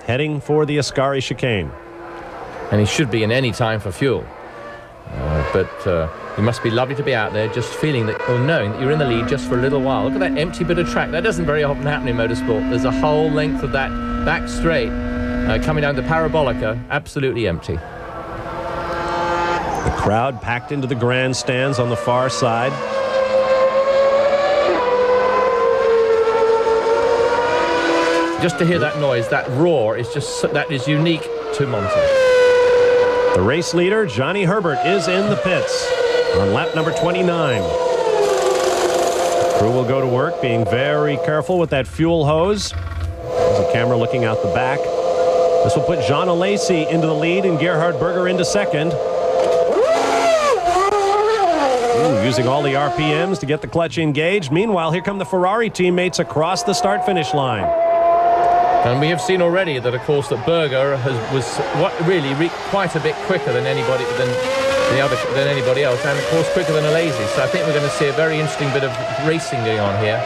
heading for the Ascari chicane. And he should be in any time for fuel. But it must be lovely to be out there just feeling that, or knowing that you're in the lead just for a little while. Look at that empty bit of track. That doesn't very often happen in motorsport. There's a whole length of that back straight coming down the Parabolica, absolutely empty. The crowd packed into the grandstands on the far side. Just to hear that noise, that roar, is just that is unique to Monza. The race leader, Johnny Herbert, is in the pits on lap number 29. The crew will go to work, being very careful with that fuel hose. There's a camera looking out the back. This will put Jean Alesi into the lead and Gerhard Berger into second. Using all the RPMs to get the clutch engaged. Meanwhile, here come the Ferrari teammates across the start-finish line. And we have seen already that, of course, that Berger was really quite a bit quicker than anybody else, and of course quicker than Alesi. So I think we're going to see a very interesting bit of racing going on here.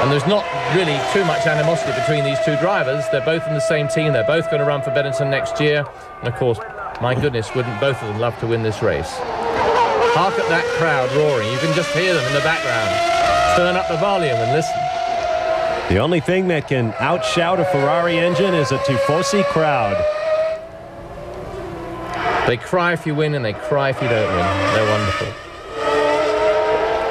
And there's not really too much animosity between these two drivers. They're both in the same team. They're both going to run for Benetton next year. And of course, my goodness, wouldn't both of them love to win this race? Hark at that crowd roaring. You can just hear them in the background. Turn up the volume and listen. The only thing that can outshout a Ferrari engine is a Tifosi crowd. They cry if you win and they cry if you don't win. They're wonderful.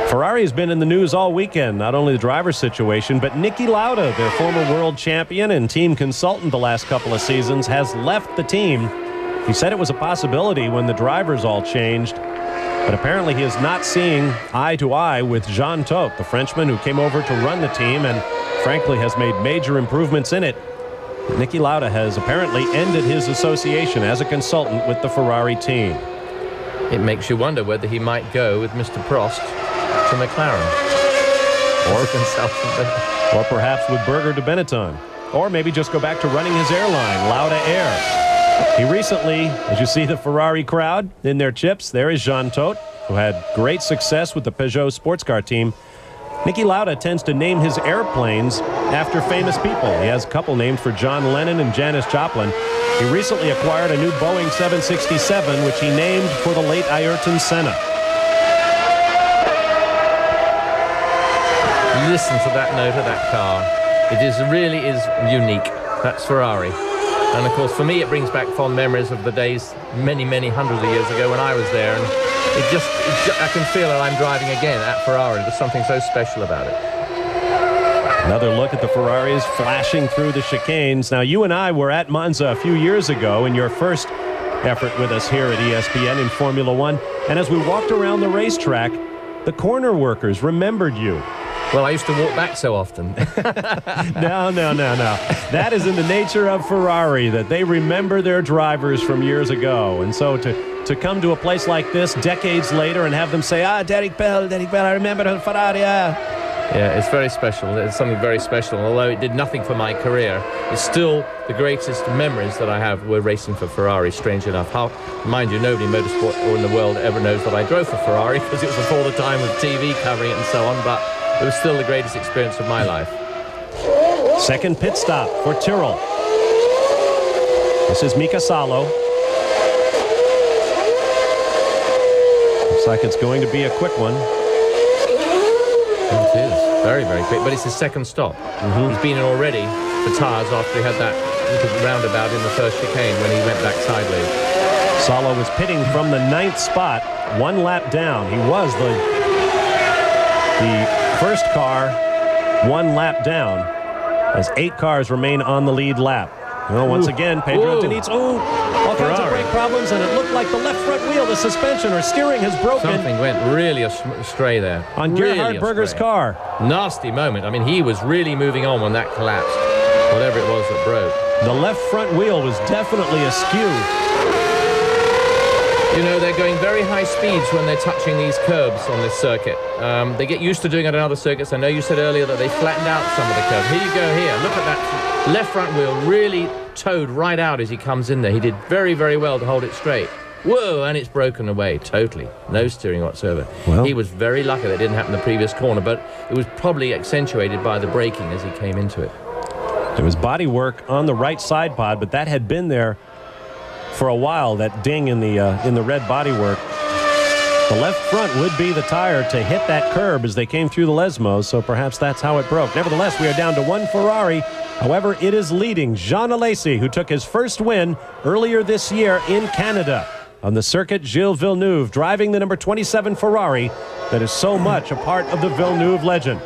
Ferrari has been in the news all weekend, not only the driver's situation, but Niki Lauda, their former world champion and team consultant the last couple of seasons, has left the team. He said it was a possibility when the drivers all changed, but apparently he is not seeing eye to eye with Jean Todt, the Frenchman who came over to run the team and frankly has made major improvements in it. Niki Lauda has apparently ended his association as a consultant with the Ferrari team. It makes you wonder whether he might go with Mr. Prost to McLaren. Or perhaps with Berger to Benetton. Or maybe just go back to running his airline, Lauda Air. He recently, as you see the Ferrari crowd in their chips, there is Jean Todt, who had great success with the Peugeot sports car team. Niki Lauda tends to name his airplanes after famous people. He has a couple named for John Lennon and Janis Joplin. He recently acquired a new Boeing 767, which he named for the late Ayrton Senna. Listen to that note of that car. It really is unique. That's Ferrari. And of course, for me, it brings back fond memories of the days many, many hundreds of years ago when I was there. And I can feel that I'm driving again at Ferrari. There's something so special about it. Another look at the Ferraris flashing through the chicanes. Now, you and I were at Monza a few years ago in your first effort with us here at ESPN in Formula One. And as we walked around the racetrack, the corner workers remembered you. Well, I used to walk back so often. No. That is in the nature of Ferrari, that they remember their drivers from years ago. And so to come to a place like this decades later and have them say, Derek Bell, I remember Ferrari. Yeah, it's very special. It's something very special. Although it did nothing for my career, it's still the greatest memories that I have were racing for Ferrari, strange enough. Mind you, nobody in motorsport or in the world ever knows that I drove for Ferrari because it was before the time of TV covering it and so on, but it was still the greatest experience of my life. Second pit stop for Tyrrell. This is Mika Salo. Looks like it's going to be a quick one. It is. Very, very quick. But it's his second stop. He's been in already for tyres after he had that little roundabout in the first chicane when he went back sideways. Salo was pitting from the 9th spot, 1 lap down. He was the first car 1 lap down as 8 cars remain on the lead lap. Well, once again, Pedro Diniz, all kinds of brake problems, and it looked like the left front wheel, the suspension or steering has broken. Something went really astray there. On Gerhard Berger's car. Nasty moment. I mean, he was really moving on when that collapsed, whatever it was that broke. The left front wheel was definitely askew. You know, they're going very high speeds when they're touching these curbs on this circuit. They get used to doing it on other circuits. I know you said earlier that they flattened out some of the curbs. Here you go here. Look at that left front wheel really towed right out as he comes in there. He did very, very well to hold it straight. Whoa, and it's broken away totally. No steering whatsoever. Well, he was very lucky that it didn't happen in the previous corner, but it was probably accentuated by the braking as he came into it. There was body work on the right side pod, but that had been there for a while, that ding in the red bodywork. The left front would be the tire to hit that curb as they came through the Lesmos, so perhaps that's how it broke. Nevertheless, we are down to one Ferrari. However, it is leading Jean Alesi, who took his first win earlier this year in Canada. On the circuit, Gilles Villeneuve driving the number 27 Ferrari that is so much a part of the Villeneuve legend.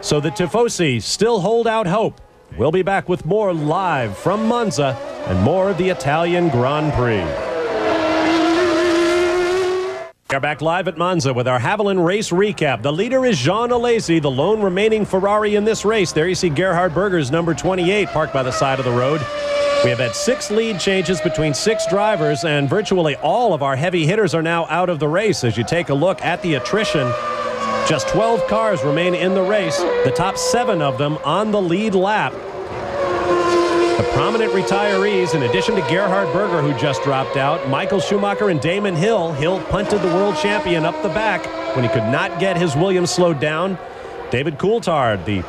So the Tifosi still hold out hope. We'll be back with more live from Monza and more of the Italian Grand Prix. We are back live at Monza with our Haviland race recap. The leader is Jean Alesi, the lone remaining Ferrari in this race. There you see Gerhard Berger's number 28 parked by the side of the road. We have had 6 lead changes between 6 drivers, and virtually all of our heavy hitters are now out of the race. As you take a look at the attrition, just 12 cars remain in the race, the top 7 of them on the lead lap. The prominent retirees, in addition to Gerhard Berger, who just dropped out, Michael Schumacher and Damon Hill. Hill punted the world champion up the back when he could not get his Williams slowed down. David Coulthard, the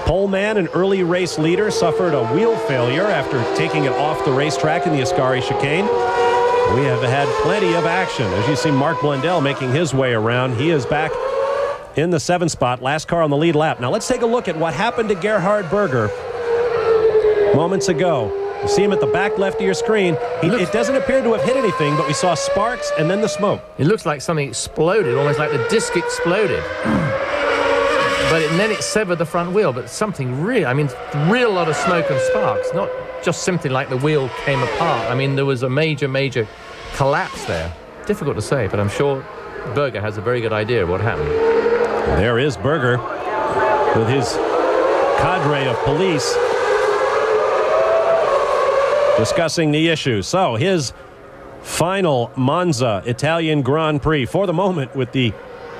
pole man and early race leader, suffered a wheel failure after taking it off the racetrack in the Ascari chicane. We have had plenty of action. As you see, Mark Blundell making his way around. He is back in the 7th spot, last car on the lead lap. Now let's take a look at what happened to Gerhard Berger moments ago. You see him at the back left of your screen. It doesn't appear to have hit anything, but we saw sparks and then the smoke. It looks like something exploded, almost like the disc exploded. Then it severed the front wheel, but something real. I mean, real lot of smoke and sparks, not just simply like the wheel came apart. I mean, there was a major collapse there. Difficult to say, but I'm sure Berger has a very good idea of what happened. There is Berger with his cadre of police discussing the issue. So his final Monza Italian Grand Prix for the moment with the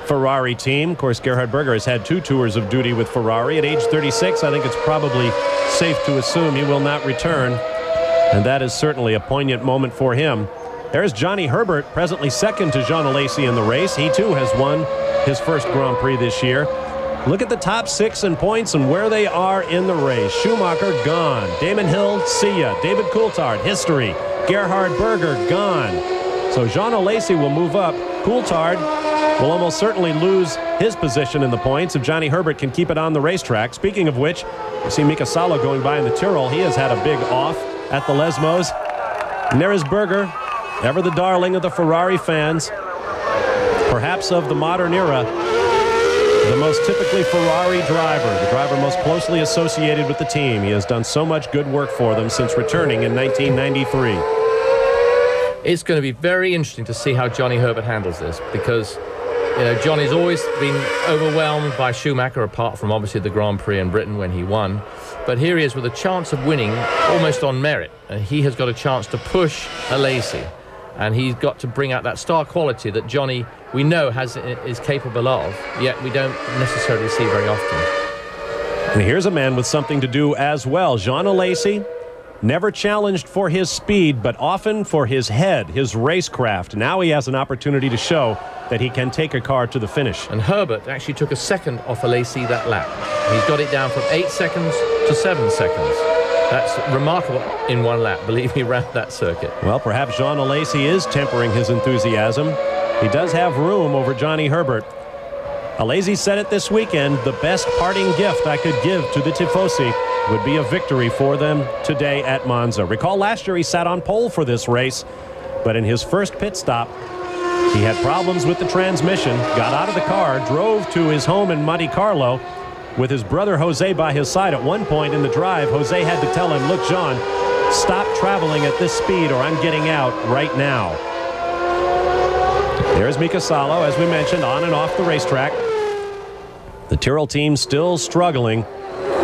Ferrari team. Of course, Gerhard Berger has had 2 tours of duty with Ferrari. At age 36, I think it's probably safe to assume he will not return, and that is certainly a poignant moment for him. There's Johnny Herbert, presently second to Jean Alesi in the race. He too has won his first Grand Prix this year. Look at the top 6 in points and where they are in the race. Schumacher gone. Damon Hill, see ya. David Coulthard, history. Gerhard Berger gone. So Jean Alesi will move up. Coulthard will almost certainly lose his position in the points if Johnny Herbert can keep it on the racetrack. Speaking of which, you see Mika Salo going by in the Tyrrell. He has had a big off at the Lesmos. And there is Berger, ever the darling of the Ferrari fans, perhaps of the modern era, the most typically Ferrari driver, the driver most closely associated with the team. He has done so much good work for them since returning in 1993. It's going to be very interesting to see how Johnny Herbert handles this, because Johnny's always been overwhelmed by Schumacher, apart from obviously the Grand Prix in Britain when he won. But here he is with a chance of winning almost on merit, and he has got a chance to push Alesi, and he's got to bring out that star quality that Johnny, we know, is capable of, yet we don't necessarily see very often. And here's a man with something to do as well. Jean Alesi, never challenged for his speed, but often for his head, his racecraft. Now he has an opportunity to show that he can take a car to the finish. And Herbert actually took a second off Alesi that lap. He's got it down from 8 seconds to 7 seconds. That's remarkable in one lap, believe me, around that circuit. Well, perhaps Jean Alesi is tempering his enthusiasm. He does have room over Johnny Herbert. Alesi said it this weekend, the best parting gift I could give to the Tifosi would be a victory for them today at Monza. Recall last year he sat on pole for this race, but in his first pit stop, he had problems with the transmission, got out of the car, drove to his home in Monte Carlo with his brother Jose by his side. At one point in the drive, Jose had to tell him, look, John, stop traveling at this speed or I'm getting out right now. There's Mika Salo, as we mentioned, on and off the racetrack. The Tyrrell team still struggling.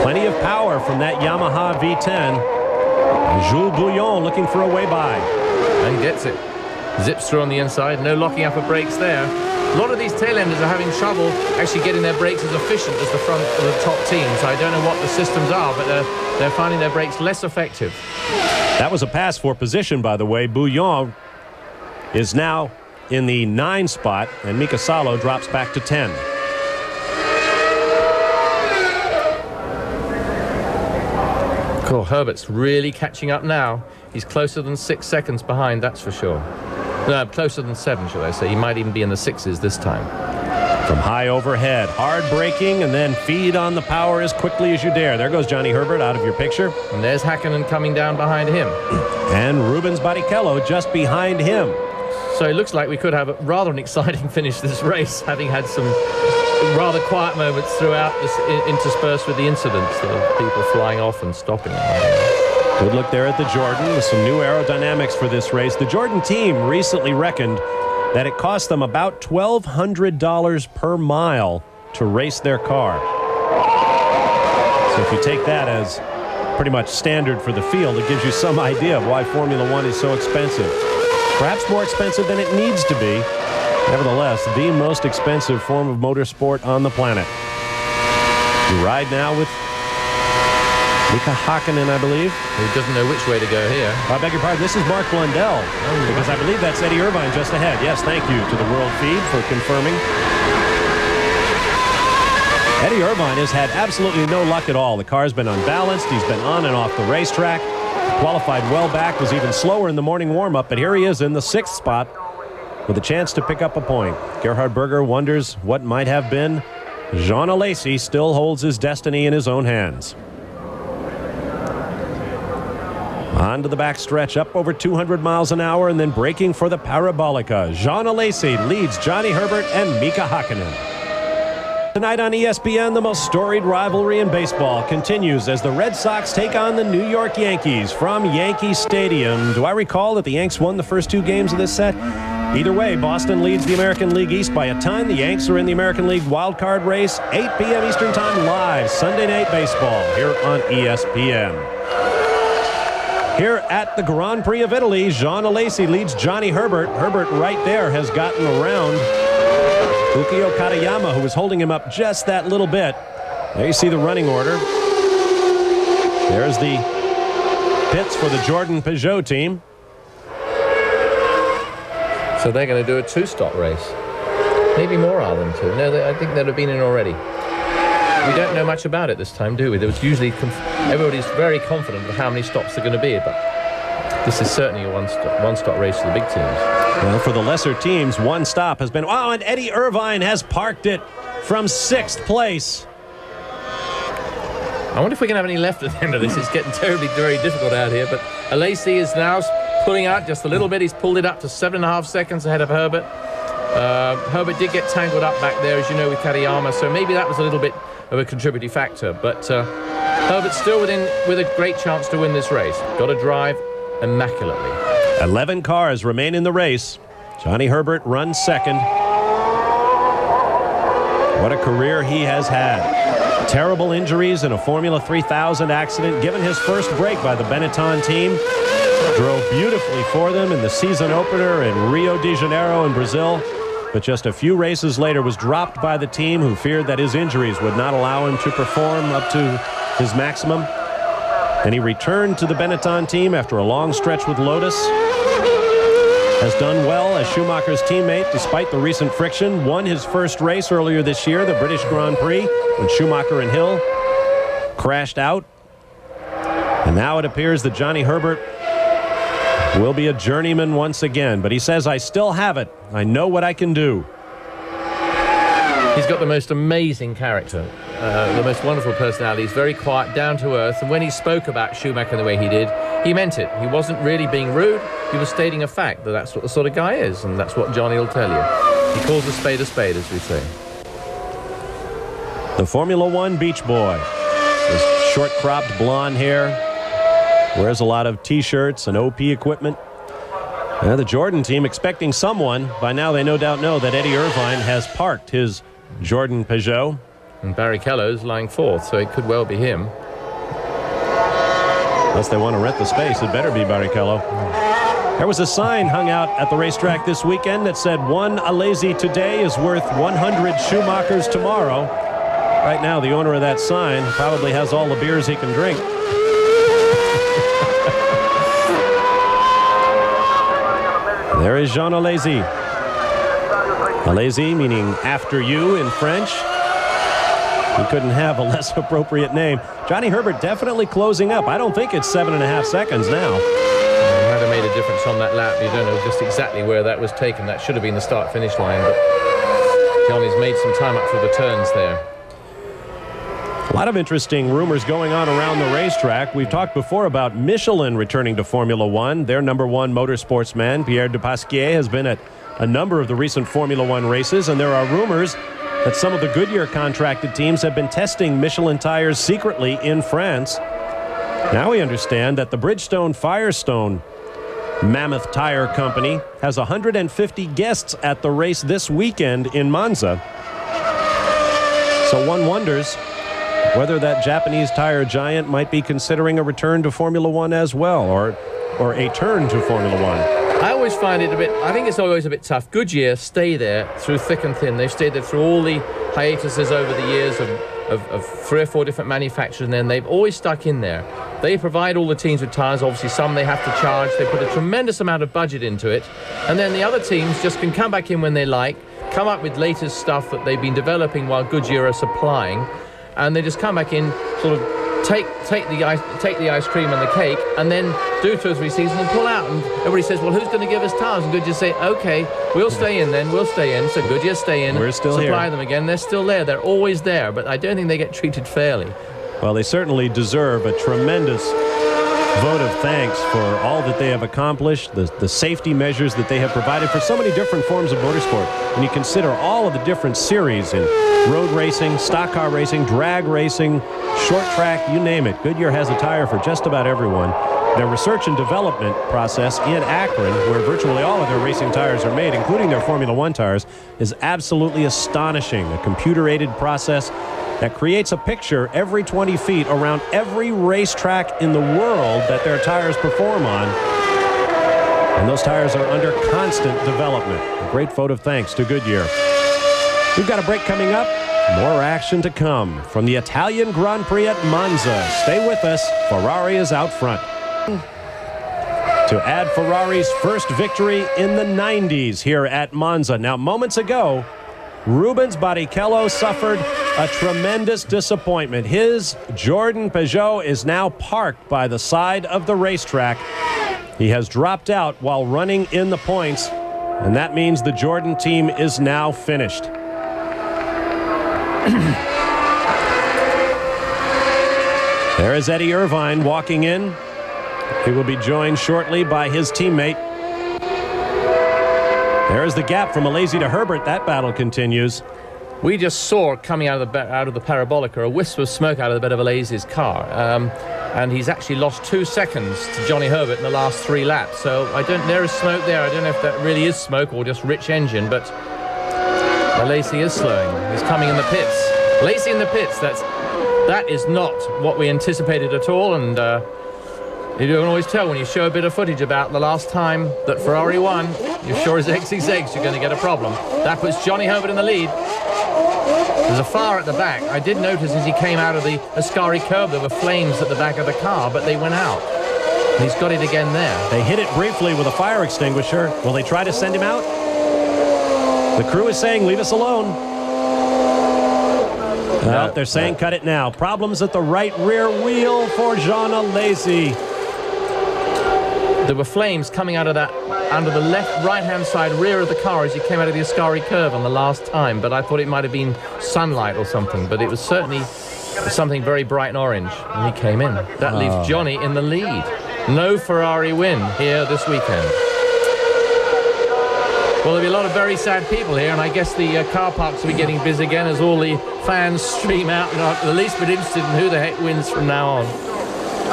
Plenty of power from that Yamaha V10. And Jules Boullion looking for a way by. And gets it. Zips through on the inside. No locking up of brakes there. A lot of these tail-enders are having trouble actually getting their brakes as efficient as the front of the top team. So I don't know what the systems are, but they're finding their brakes less effective. That was a pass for position, by the way. Boullion is now in the 9 spot, and Mika Salo drops back to 10. Oh, Herbert's really catching up now. He's closer than 6 seconds behind, that's for sure. No, closer than 7, should I say. He might even be in the 6s this time. From high overhead, hard braking, and then feed on the power as quickly as you dare. There goes Johnny Herbert out of your picture. And there's Häkkinen coming down behind him. And Rubens Barrichello just behind him. So it looks like we could have rather an exciting finish this race, having had some rather quiet moments throughout this, interspersed with the incidents of people flying off and stopping. Good look there at the Jordan with some new aerodynamics for this race. The Jordan team recently reckoned that it cost them about $1,200 per mile to race their car. So if you take that as pretty much standard for the field, it gives you some idea of why Formula One is so expensive. Perhaps more expensive than it needs to be. Nevertheless, the most expensive form of motorsport on the planet. You ride now with Mika Häkkinen, I believe. He doesn't know which way to go here. I beg your pardon, this is Mark Blundell, because I believe that's Eddie Irvine just ahead. Yes, thank you to the World Feed for confirming. Eddie Irvine has had absolutely no luck at all. The car's been unbalanced. He's been on and off the racetrack. Qualified well back, was even slower in the morning warm-up, but here he is in the 6th spot with a chance to pick up a point. Gerhard Berger wonders what might have been. Jean Alesi still holds his destiny in his own hands. On to the backstretch, up over 200 miles an hour, and then braking for the Parabolica. Jean Alesi leads Johnny Herbert and Mika Häkkinen. Tonight on ESPN, the most storied rivalry in baseball continues as the Red Sox take on the New York Yankees from Yankee Stadium. Do I recall that the Yanks won the first 2 games of this set? Either way, Boston leads the American League East by a ton. The Yanks are in the American League wildcard race. 8 p.m. Eastern Time live, Sunday Night Baseball here on ESPN. Here at the Grand Prix of Italy, Jean Alesi leads Johnny Herbert. Herbert right there has gotten around Ukio Katayama, who was holding him up just that little bit. There you see the running order. There's the pits for the Jordan-Peugeot team. So they're going to do a 2-stop race. Maybe more are than 2. No, I think they'd have been in already. We don't know much about it this time, do we? There was usually everybody's very confident of how many stops they're going to be, but this is certainly a one-stop race for the big teams. Well, for the lesser teams, 1 stop has been... Oh, and Eddie Irvine has parked it from 6th place. I wonder if we can have any left at the end of this. It's getting terribly, very difficult out here, but Alesi is now pulling out just a little bit. He's pulled it up to 7.5 seconds ahead of Herbert. Herbert did get tangled up back there, as you know, with Katayama, so maybe that was a little bit of a contributing factor, but Herbert's still with a great chance to win this race. Got to drive immaculately. 11 cars remain in the race. Johnny Herbert runs 2nd. What a career he has had. Terrible injuries in a Formula 3000 accident, given his first break by the Benetton team. Drove beautifully for them in the season opener in Rio de Janeiro in Brazil, but just a few races later was dropped by the team, who feared that his injuries would not allow him to perform up to his maximum. And he returned to the Benetton team after a long stretch with Lotus. Has done well as Schumacher's teammate despite the recent friction. Won his first race earlier this year, the British Grand Prix, when Schumacher and Hill crashed out. And now it appears that Johnny Herbert will be a journeyman once again, but he says, I still have it. I know what I can do. He's got the most amazing character, the most wonderful personality. He's very quiet, down to earth, and when he spoke about Schumacher the way he did, he meant it. He wasn't really being rude. He was stating a fact, that that's what the sort of guy is, and that's what Johnny will tell you. He calls a spade, as we say. The Formula One beach boy. His short-cropped blonde hair. Wears a lot of T-shirts and OP equipment. The Jordan team expecting someone. By now they no doubt know that Eddie Irvine has parked his Jordan-Peugeot. And Barrichello's lying 4th, so it could well be him. Unless they want to rent the space, it better be Barrichello. There was a sign hung out at the racetrack this weekend that said, 1 Alesi today is worth 100 Schumachers tomorrow. Right now, the owner of that sign probably has all the beers he can drink. There is Jean Alesi. Alesi meaning after you in French. You couldn't have a less appropriate name. Johnny Herbert definitely closing up. I don't think it's 7.5 seconds now. It might have made a difference on that lap. You don't know just exactly where that was taken. That should have been the start-finish line, but Johnny's made some time up through the turns there. A lot of interesting rumors going on around the racetrack. We've talked before about Michelin returning to Formula One. Their #1 motorsportsman, Pierre Dupasquier, has been at a number of the recent Formula One races, and there are rumors that some of the Goodyear contracted teams have been testing Michelin tires secretly in France. Now we understand that the Bridgestone Firestone Mammoth Tire Company has 150 guests at the race this weekend in Monza. So one wonders whether that Japanese tire giant might be considering a return to Formula One as well, or a turn to Formula One. I always find it a bit, I think it's always a bit tough. Goodyear stay there through thick and thin. They've stayed there through all the hiatuses over the years of 3 or 4 different manufacturers, and then they've always stuck in there. They provide all the teams with tires. Obviously, some they have to charge. They put a tremendous amount of budget into it, and then the other teams just can come back in when they like, come up with latest stuff that they've been developing while Goodyear are supplying, and they just come back in, sort of take the ice cream and the cake, and then do 2 or 3 seasons and pull out. And everybody says, well, who's going to give us tires? And Goodyear say, okay, we'll stay in then, we'll stay in. So Goodyear stay in, we're still supply here. Them again. They're still there. They're always there, but I don't think they get treated fairly. Well, they certainly deserve a tremendous vote of thanks for all that they have accomplished, the safety measures that they have provided for so many different forms of motorsport. When you consider all of the different series in road racing, stock car racing, drag racing, short track, you name it, Goodyear has a tire for just about everyone. Their research and development process in Akron, where virtually all of their racing tires are made, including their Formula One tires, is absolutely astonishing. A computer-aided process that creates a picture every 20 feet around every racetrack in the world that their tires perform on. And those tires are under constant development. A great vote of thanks to Goodyear. We've got a break coming up. More action to come from the Italian Grand Prix at Monza. Stay with us. Ferrari is out front. To add Ferrari's first victory in the 90s here at Monza. Now, moments ago, Rubens Barrichello suffered a tremendous disappointment. His Jordan-Peugeot is now parked by the side of the racetrack. He has dropped out while running in the points, and that means the Jordan team is now finished. There is Eddie Irvine walking in. He will be joined shortly by his teammate. There's the gap from Alesi to Herbert. That battle continues. We just saw coming out of the parabolica a wisp of smoke out of the bed of Alesi's car, and he's actually lost 2 seconds to Johnny Herbert in the last 3 laps. So there is smoke there. I don't know if that really is smoke or just rich engine, but Alesi is slowing. He's coming in the pits. Alesi in the pits. That is not what we anticipated at all, and you can always tell when you show a bit of footage about the last time that Ferrari won. You're sure as eggs is eggs you're going to get a problem. That puts Johnny Herbert in the lead. There's a fire at the back. I did notice as he came out of the Ascari curve there were flames at the back of the car, but they went out. And he's got it again there. They hit it briefly with a fire extinguisher. Will they try to send him out? The crew is saying, leave us alone. No, they're saying cut it now. Problems at the right rear wheel for Jean Alesi. There were flames coming out of that, under the left right-hand side rear of the car as he came out of the Ascari curve on the last time, but I thought it might have been sunlight or something, but it was certainly something very bright and orange, and he came in. That leaves Johnny in the lead. No Ferrari win here this weekend. Well, there'll be a lot of very sad people here, and I guess the car parks will be getting busy again as all the fans stream out and are the least bit interested in who the heck wins from now on.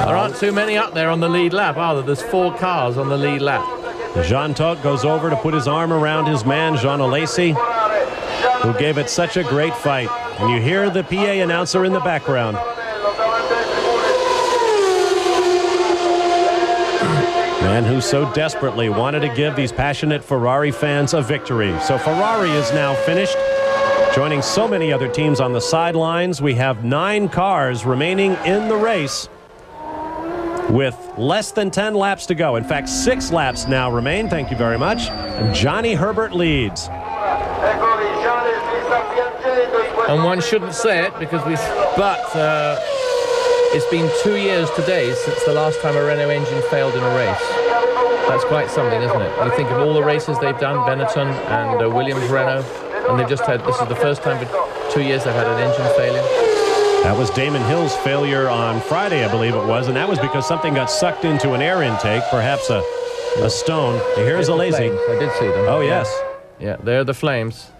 There aren't too many up there on the lead lap, are there? There's 4 cars on the lead lap. Jean Todt goes over to put his arm around his man, Jean Alesi, who gave it such a great fight. And you hear the PA announcer in the background. Man who so desperately wanted to give these passionate Ferrari fans a victory. So Ferrari is now finished. Joining so many other teams on the sidelines, we have 9 cars remaining in the race with less than 10 laps to go. In fact, 6 laps now remain. Thank you very much. And Johnny Herbert leads. And one shouldn't say it because it's been 2 years today since the last time a Renault engine failed in a race. That's quite something, isn't it? You think of all the races they've done, Benetton and Williams-Renault, and they've just had, this is the first time for 2 years they've had an engine failure. That was Damon Hill's failure on Friday, I believe it was, and that was because something got sucked into an air intake, perhaps a stone. Here's a lazy. I did see them. Oh, yes. Yeah, they're the flames.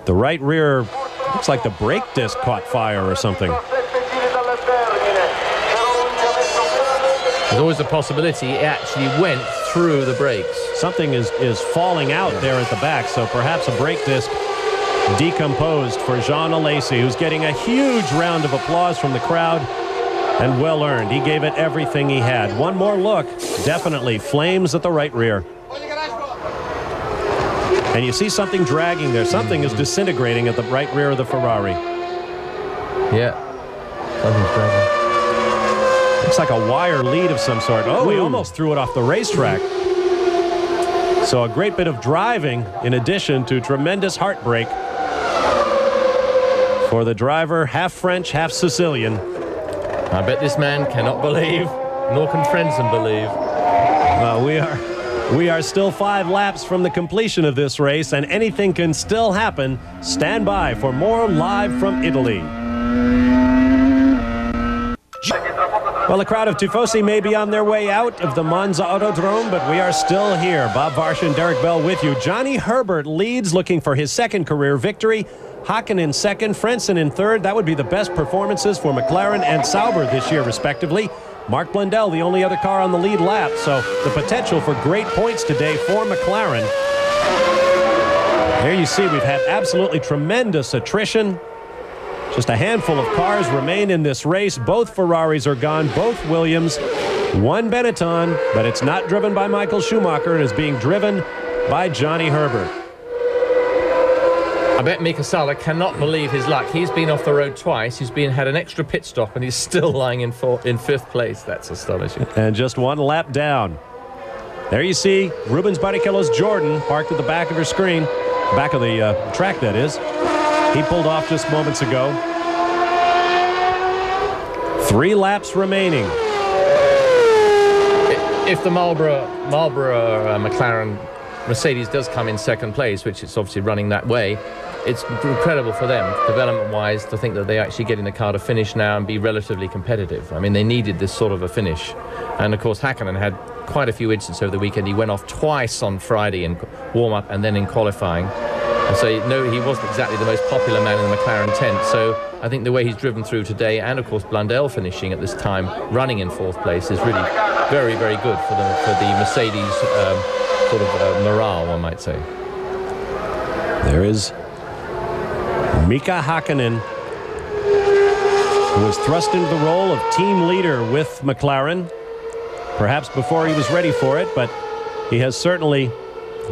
The right rear looks like the brake disc caught fire or something. There's always a possibility it actually went through the brakes. Something is falling out there at the back, so perhaps a brake disc decomposed for Jean Alesi, who's getting a huge round of applause from the crowd, and well earned. He gave it everything he had. One more look, definitely flames at the right rear. And you see something dragging there. Something is disintegrating at the right rear of the Ferrari. Yeah, something's dragging. Looks like a wire lead of some sort. Oh, he almost threw it off the racetrack. So a great bit of driving in addition to tremendous heartbreak for the driver, half French, half Sicilian. I bet this man cannot believe, nor can Frentzen believe. Well, we are still 5 laps from the completion of this race, and anything can still happen. Stand by for more live from Italy. Well, the crowd of Tifosi may be on their way out of the Monza Autodrome, but we are still here. Bob Varsh and Derek Bell with you. Johnny Herbert leads, looking for his second career victory. Häkkinen in second, Frentzen in third. That would be the best performances for McLaren and Sauber this year, respectively. Mark Blundell, the only other car on the lead lap, so the potential for great points today for McLaren. There you see we've had absolutely tremendous attrition. Just a handful of cars remain in this race. Both Ferraris are gone, both Williams. One Benetton, but it's not driven by Michael Schumacher. It is being driven by Johnny Herbert. I bet Mika Salo cannot believe his luck. He's been off the road twice. He's had an extra pit stop, and he's still lying in 5th place. That's astonishing. And just one lap down. There you see Rubens Barrichello's Jordan parked at the back of your screen. Back of the track, that is. He pulled off just moments ago. 3 laps remaining. If the Marlboro McLaren Mercedes does come in second place, which it's obviously running that way, it's incredible for them, development-wise, to think that they're actually getting the car to finish now and be relatively competitive. I mean, they needed this sort of a finish. And, of course, Häkkinen had quite a few incidents over the weekend. He went off twice on Friday in warm-up and then in qualifying. And so, no, he wasn't exactly the most popular man in the McLaren tent. So I think the way he's driven through today, and, of course, Blundell finishing at this time, running in 4th place, is really very, very good for the Mercedes sort of morale, one might say. There is Mika Häkkinen, who was thrust into the role of team leader with McLaren, perhaps before he was ready for it, but he has certainly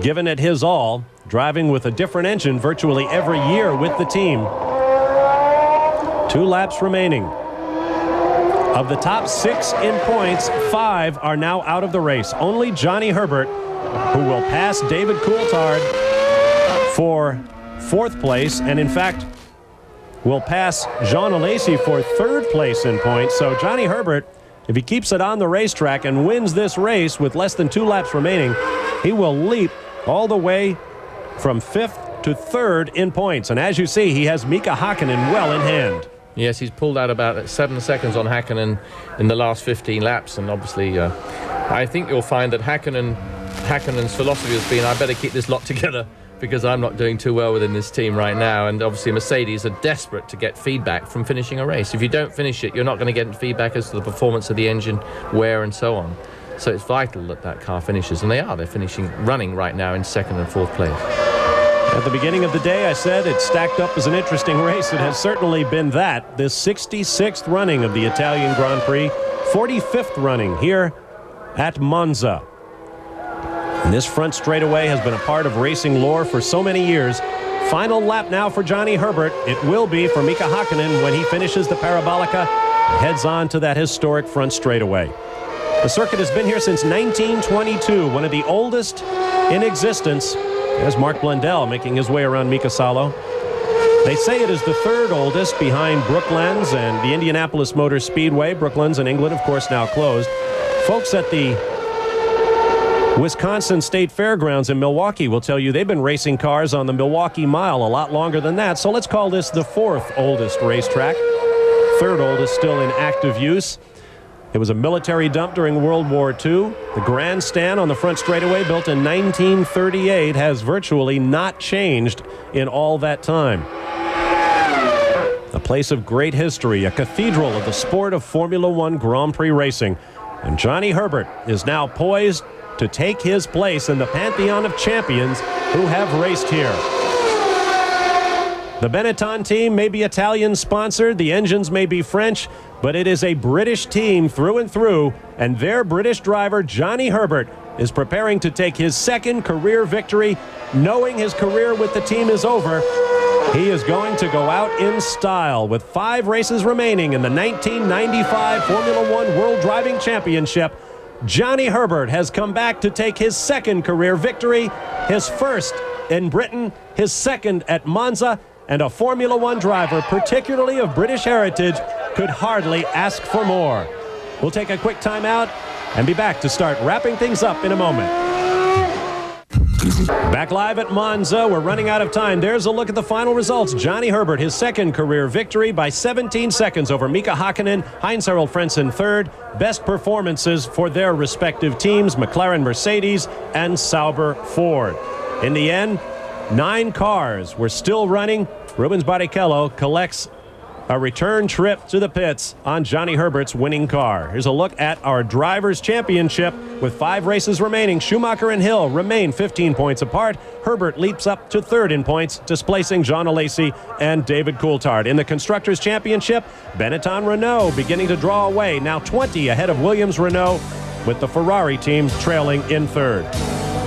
given it his all, driving with a different engine virtually every year with the team. 2 laps remaining. Of the top 6 in points, 5 are now out of the race. Only Johnny Herbert, who will pass David Coulthard for 4th place, and in fact will pass Jean Alesi for 3rd place in points. So Johnny Herbert, if he keeps it on the racetrack and wins this race with less than 2 laps remaining, he will leap all the way from 5th to 3rd in points. And as you see, he has Mika Häkkinen well in hand. Yes, he's pulled out about 7 seconds on Häkkinen in the last 15 laps, and obviously I think you'll find that Häkkinen's philosophy has been, I better keep this lot together because I'm not doing too well within this team right now. And obviously Mercedes are desperate to get feedback from finishing a race. If you don't finish it, you're not going to get feedback as to the performance of the engine, wear and so on. So it's vital that that car finishes, and they're finishing, running right now in 2nd and 4th place. At the beginning of the day, I said it stacked up as an interesting race. It has certainly been that. This 66th running of the Italian Grand Prix, 45th running here at Monza. And this front straightaway has been a part of racing lore for so many years. Final lap now for Johnny Herbert. It will be for Mika Häkkinen when he finishes the Parabolica and heads on to that historic front straightaway. The circuit has been here since 1922, one of the oldest in existence. There's Mark Blundell making his way around Mika Salo. They say it is the third oldest behind Brooklands and the Indianapolis Motor Speedway. Brooklands in England, of course, now closed. Folks at the Wisconsin State Fairgrounds in Milwaukee will tell you they've been racing cars on the Milwaukee Mile a lot longer than that. So let's call this the fourth oldest racetrack. Third oldest still in active use. It was a military dump during World War II. The grandstand on the front straightaway, built in 1938, has virtually not changed in all that time. A place of great history, a cathedral of the sport of Formula One Grand Prix racing. And Johnny Herbert is now poised to take his place in the pantheon of champions who have raced here. The Benetton team may be Italian-sponsored, the engines may be French, but it is a British team through and through, and their British driver, Johnny Herbert, is preparing to take his second career victory. Knowing his career with the team is over, he is going to go out in style. With 5 races remaining in the 1995 Formula One World Driving Championship, Johnny Herbert has come back to take his second career victory, his first in Britain, his second at Monza, and a Formula One driver, particularly of British heritage, could hardly ask for more. We'll take a quick time out and be back to start wrapping things up in a moment. Back live at Monza. We're running out of time. There's a look at the final results. Johnny Herbert, his second career victory by 17 seconds over Mika Häkkinen, Heinz-Harald Frentzen third. Best performances for their respective teams, McLaren-Mercedes and Sauber-Ford. In the end, 9 cars were still running. Rubens Barrichello collects a return trip to the pits on Johnny Herbert's winning car. Here's a look at our Drivers' Championship with 5 races remaining. Schumacher and Hill remain 15 points apart. Herbert leaps up to third in points, displacing John Alesi and David Coulthard. In the Constructors' Championship, Benetton-Renault beginning to draw away, now 20 ahead of Williams-Renault, with the Ferrari team trailing in third.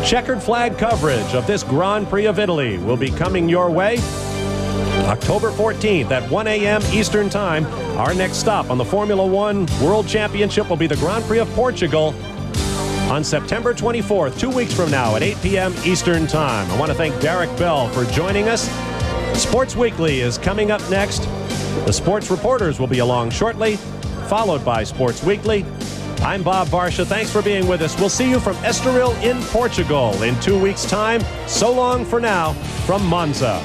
Checkered flag coverage of this Grand Prix of Italy will be coming your way October 14th at 1 a.m. Eastern Time. Our next stop on the Formula One World Championship will be the Grand Prix of Portugal on September 24th, 2 weeks from now at 8 p.m. Eastern Time. I want to thank Derek Bell for joining us. Sports Weekly is coming up next. The sports reporters will be along shortly, followed by Sports Weekly. I'm Bob Varsha. Thanks for being with us. We'll see you from Estoril in Portugal in 2 weeks' time. So long for now from Monza.